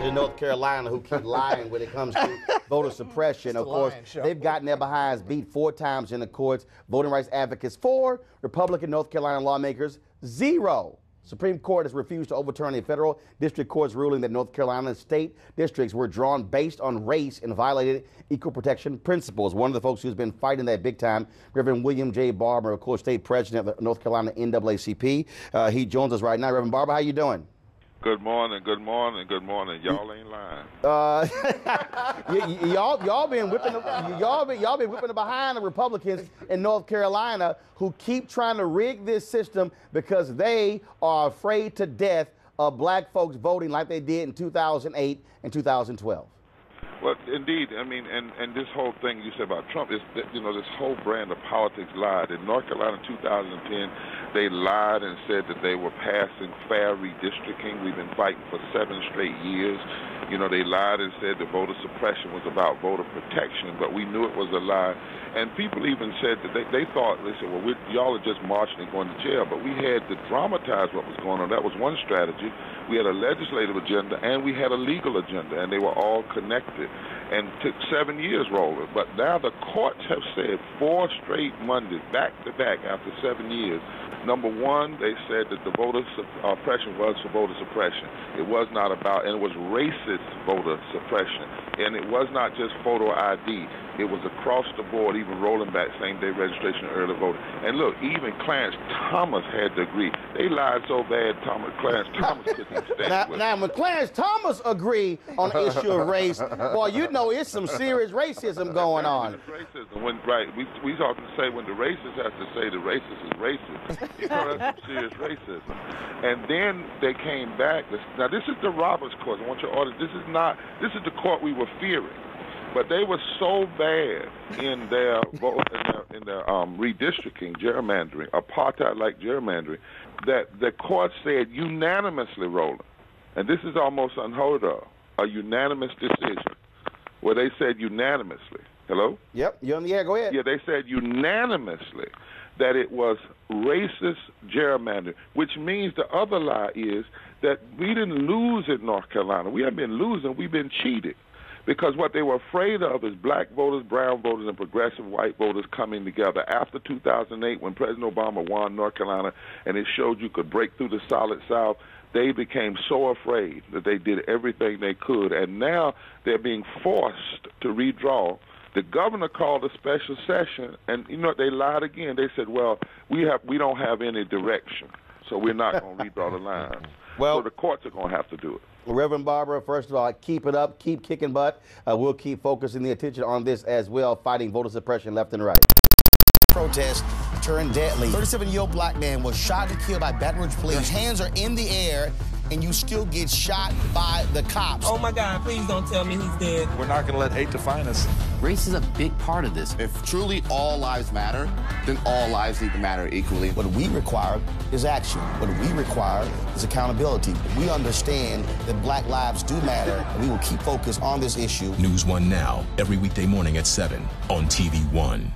in North Carolina who keep lying when it comes to voter suppression. Of course, they've gotten their behinds beat 4 times in the courts. Voting rights advocates 4, Republican North Carolina lawmakers 0. Supreme Court has refused to overturn a federal district court's ruling that North Carolina's state districts were drawn based on race and violated equal protection principles. One of the folks who's been fighting that big time, Reverend William J. Barber, of course, state president of the North Carolina NAACP. He joins us right now. Reverend Barber, how you doing? Good morning, good morning, good morning. Y'all ain't lying. Y'all been whipping the behind the Republicans in North Carolina who keep trying to rig this system because they are afraid to death of black folks voting like they did in 2008 and 2012. Well, indeed. I mean, and this whole thing you said about Trump is, this whole brand of politics lied. In North Carolina in 2010, they lied and said that they were passing fair redistricting. We've been fighting for 7 straight years. They lied and said that voter suppression was about voter protection, but we knew it was a lie. And people even said that they said, well, y'all are just marching and going to jail. But we had to dramatize what was going on. That was one strategy. We had a legislative agenda and we had a legal agenda, and they were all connected. And took 7 years rolling. But now the courts have said 4 straight Mondays, back to back, after 7 years. Number one, they said that the voter suppression was for voter suppression. It was not about, and it was racist voter suppression. And it was not just photo ID. It was across the board, even rolling back same-day registration and early voting. And look, even Clarence Thomas had to agree. They lied so bad, Clarence Thomas couldn't stand it. Now, when Clarence Thomas agree on the issue of race, boy, it's some serious racism going on. Racism. We often say when the racist has to say the racist is racist, that's some serious racism. And then they came back. Now, this is the Roberts court. I want your audience. This is the court we were fearing. But they were so bad in their redistricting, gerrymandering, apartheid-like gerrymandering, that the court said unanimously, Roland, and this is almost unheard of, a unanimous decision, where they said unanimously. Hello? Yep, you're on the air. Go ahead. Yeah, they said unanimously that it was racist gerrymandering, which means the other lie is that we didn't lose in North Carolina. We haven't been losing. We've been cheated. Because what they were afraid of is black voters, brown voters, and progressive white voters coming together. After 2008, when President Obama won North Carolina and it showed you could break through the solid South, they became so afraid that they did everything they could. And now they're being forced to redraw. The governor called a special session, and they lied again. They said, well, we don't have any direction, so we're not going to redraw the lines. So the courts are going to have to do it. Reverend Barber, first of all, keep it up, keep kicking butt. We'll keep focusing the attention on this as well, fighting voter suppression left and right. Protest turned deadly. 37-year-old black man was shot and killed by Baton Rouge police. His hands are in the air, and you still get shot by the cops. Oh my God, please don't tell me he's dead. We're not gonna let hate define us. Race is a big part of this. If truly all lives matter, then all lives need to matter equally. What we require is action. What we require is accountability. We understand that black lives do matter, and we will keep focused on this issue. NewsOne Now, every weekday morning at 7 on TV1.